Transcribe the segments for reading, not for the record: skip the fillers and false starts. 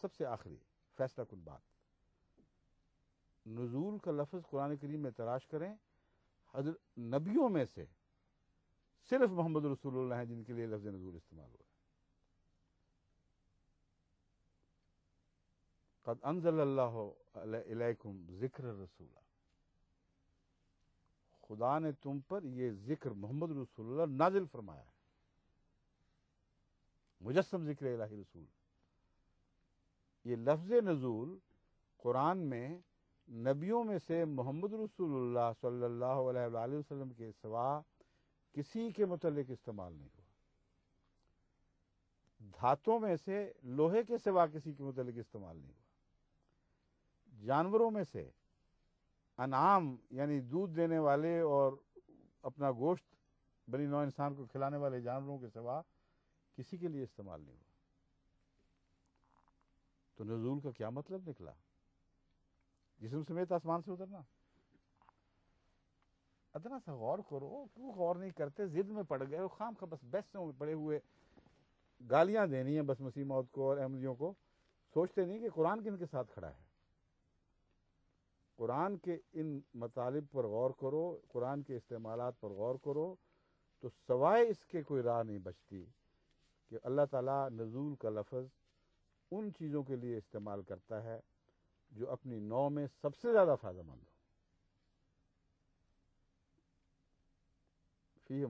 سب سے آخری فیصلہ کن بات، نزول کا لفظ قرآن کریم میں تلاش کریں، حضرت نبیوں میں سے صرف محمد رسول اللہ ہیں جن کے لیے لفظ نزول استعمال ہوا ہے۔ قد انزل اللہ الیکم ذکر رسول، خدا نے تم پر یہ ذکر محمد رسول اللہ نازل فرمایا ہے، مجسم ذکر الہی رسول۔ یہ لفظ نزول قرآن میں نبیوں میں سے محمد رسول اللہ صلی اللہ علیہ وآلہ وسلم کے سوا کسی کے متعلق استعمال نہیں ہوا، دھاتوں میں سے لوہے کے سوا کسی کے متعلق استعمال نہیں ہوا، جانوروں میں سے انعام یعنی دودھ دینے والے اور اپنا گوشت بنی نوع انسان کو کھلانے والے جانوروں کے سوا کسی کے لیے استعمال نہیں ہوا۔ تو نزول کا کیا مطلب نکلا؟ جسم سمیت آسمان سے اترنا۔ اتنا سا غور کرو، کیوں غور نہیں کرتے؟ ضد میں پڑ گئے، خام خواہ بس بحثوں میں پڑے ہوئے، گالیاں دینی ہیں بس مسیح موعود کو اور احمدیوں کو، سوچتے نہیں کہ قرآن کن کے ساتھ کھڑا ہے۔ قرآن کے ان مطالب پر غور کرو، قرآن کے استعمالات پر غور کرو، تو سوائے اس کے کوئی راہ نہیں بچتی کہ اللہ تعالیٰ نزول کا لفظ ان چیزوں کے لیے استعمال کرتا ہے جو اپنی نوع میں سب سے زیادہ فائدہ مند ہو۔ فیہ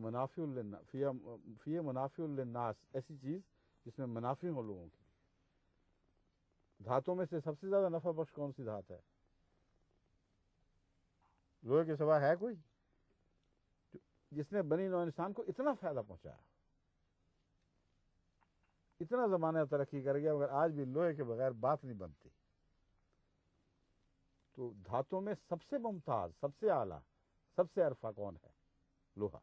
منافع للناس، ایسی چیز جس میں منافع ہو لوگوں کی۔ دھاتوں میں سے سب سے زیادہ نفع بخش کون سی دھات ہے؟ لوہے کے سوا ہے کوئی جس نے بنی نوع انسان کو اتنا فائدہ پہنچایا؟ اتنا زمانہ ترقی کر گیا مگر آج بھی لوہے کے بغیر بات نہیں بنتی۔ تو دھاتوں میں سب سے ممتاز، سب سے اعلیٰ، سب سے عرفہ کون ہے؟ لوہا۔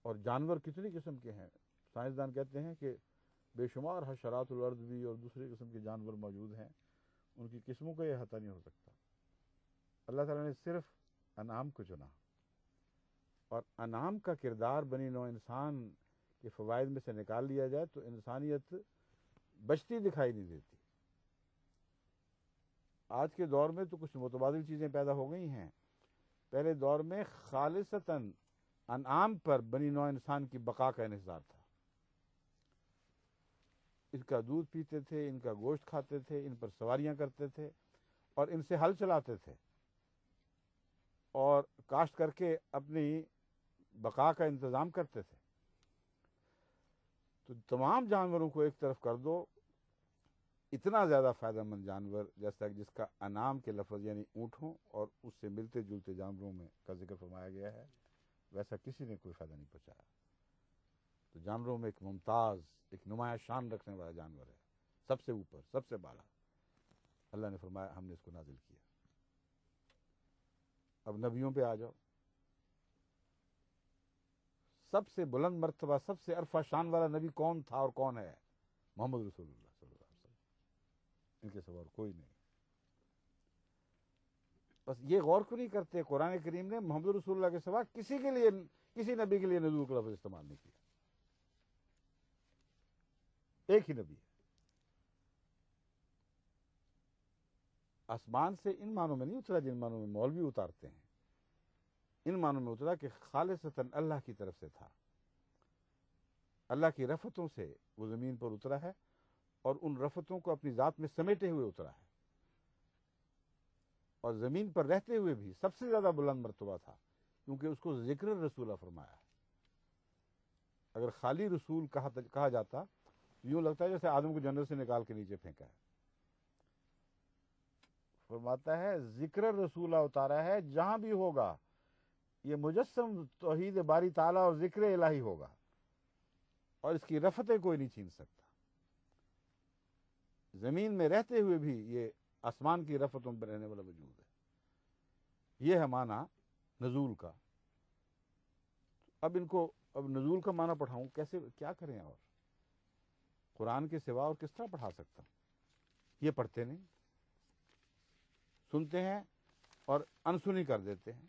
اور جانور کتنی قسم کے ہیں؟ سائنسدان کہتے ہیں کہ بے شمار حشرات الارض بھی اور دوسرے قسم کے جانور موجود ہیں، ان کی قسموں کا یہ احاطہ نہیں ہو سکتا۔ اللہ تعالیٰ نے صرف انعام کو چنا، اور انعام کا کردار بنی نوع انسان کے فوائد میں سے نکال لیا جائے تو انسانیت بچتی دکھائی نہیں دیتی۔ آج کے دور میں تو کچھ متبادل چیزیں پیدا ہو گئی ہیں، پہلے دور میں خالصتاً انعام پر بنی نوع انسان کی بقا کا انحصار تھا۔ ان کا دودھ پیتے تھے، ان کا گوشت کھاتے تھے، ان پر سواریاں کرتے تھے اور ان سے ہل چلاتے تھے اور کاشت کر کے اپنی بقا کا انتظام کرتے تھے۔ تو تمام جانوروں کو ایک طرف کر دو، اتنا زیادہ فائدہ مند جانور جیسا کہ جس کا انعام کے لفظ یعنی اونٹوں اور اس سے ملتے جلتے جانوروں میں کا ذکر فرمایا گیا ہے، ویسا کسی نے کوئی فائدہ نہیں پہنچایا۔ تو جانوروں میں ایک ممتاز، ایک نمایاں شان رکھنے والا جانور ہے، سب سے اوپر، سب سے بالا۔ اللہ نے فرمایا ہم نے اس کو نازل کیا۔ اب نبیوں پہ آ جاؤ۔ سب سے بلند مرتبہ، سب سے عرفہ شان والا نبی کون تھا اور کون ہے؟ محمد رسول اللہ صلی اللہ علیہ وسلم، ان کے سوا کوئی نہیں۔ بس یہ غور کیوں نہیں کرتے قرآن کریم نے محمد رسول اللہ کے سوا کسی کے لیے، کسی نبی کے لیے نزول کا لفظ استعمال نہیں کیا؟ ایک ہی نبی ہے۔ آسمان سے ان معنوں میں نہیں اترا جن معنوں میں مولوی اتارتے ہیں، ان معنوں میں اترا کہ خالصتاً اللہ کی طرف سے تھا، اللہ کی رفتوں سے وہ زمین پر اترا ہے اور ان رفتوں کو اپنی ذات میں سمیٹے ہوئے اترا ہے، اور زمین پر رہتے ہوئے بھی سب سے زیادہ بلند مرتبہ تھا کیونکہ اس کو ذکر رسولہ فرمایا ہے۔ اگر خالی رسول کہا جاتا تو یوں لگتا ہے جیسے آدم کو جنت سے نکال کے نیچے پھینکا ہے۔ فرماتا ہے ذکر رسولہ اتارا ہے، جہاں بھی ہوگا یہ مجسم توحید باری تعالیٰ اور ذکر الہی ہوگا، اور اس کی رفتیں کوئی نہیں چھین سکتا۔ زمین میں رہتے ہوئے بھی یہ آسمان کی رفتوں پر رہنے والا وجود ہے۔ یہ ہے معنی نزول کا۔ اب نزول کا معنی پڑھاؤں کیسے، کیا کریں؟ اور قرآن کے سوا اور کس طرح پڑھا سکتا ہوں؟ یہ پڑھتے نہیں، سنتے ہیں اور انسنی کر دیتے ہیں۔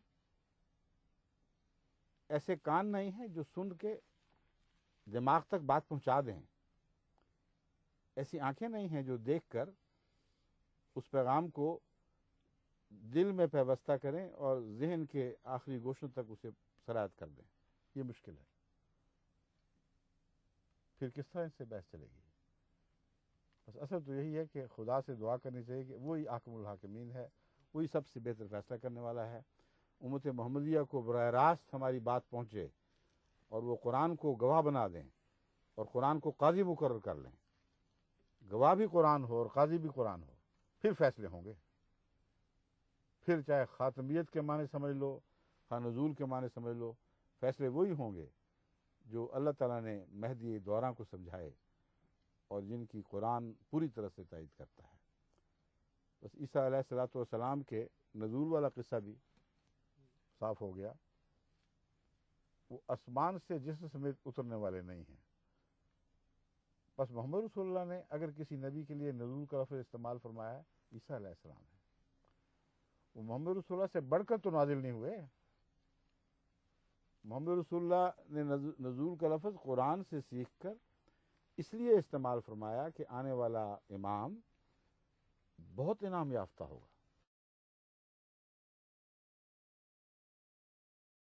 ایسے کان نہیں ہیں جو سن کے دماغ تک بات پہنچا دیں، ایسی آنکھیں نہیں ہیں جو دیکھ کر اس پیغام کو دل میں پیوستہ کریں اور ذہن کے آخری گوشوں تک اسے سرایت کر دیں. یہ مشکل ہے. پھر کس طرح اس سے بحث چلے گی؟ بس اصل تو یہی ہے کہ خدا سے دعا کرنی چاہیے کہ وہی حاکم الحاکمین ہے, وہی سب سے بہتر فیصلہ کرنے والا ہے. امت محمدیہ کو براہ راست ہماری بات پہنچے اور وہ قرآن کو گواہ بنا دیں اور قرآن کو قاضی مقرر کر لیں. گواہ بھی قرآن ہو اور قاضی بھی قرآن ہو, پھر فیصلے ہوں گے. پھر چاہے خاتمیت کے معنی سمجھ لو, خواہ نزول کے معنی سمجھ لو, فیصلے وہی ہوں گے جو اللہ تعالیٰ نے مہدی دوراں کو سمجھائے اور جن کی قرآن پوری طرح سے تائید کرتا ہے. بس عیسیٰ علیہ الصلوۃ والسلام کے نزول والا قصہ بھی صاف ہو گیا. وہ آسمان سے جسم سمیت اترنے والے نہیں ہیں. بس محمد رسول اللہ نے اگر کسی نبی کے لیے نزول کا لفظ استعمال فرمایا ہے, عیسیٰ علیہ السلام ہے. وہ محمد رسول اللہ سے بڑھ کر تو نازل نہیں ہوئے. محمد رسول اللہ نے نزول کا لفظ قرآن سے سیکھ کر اس لیے استعمال فرمایا کہ آنے والا امام بہت انعام یافتہ ہوگا.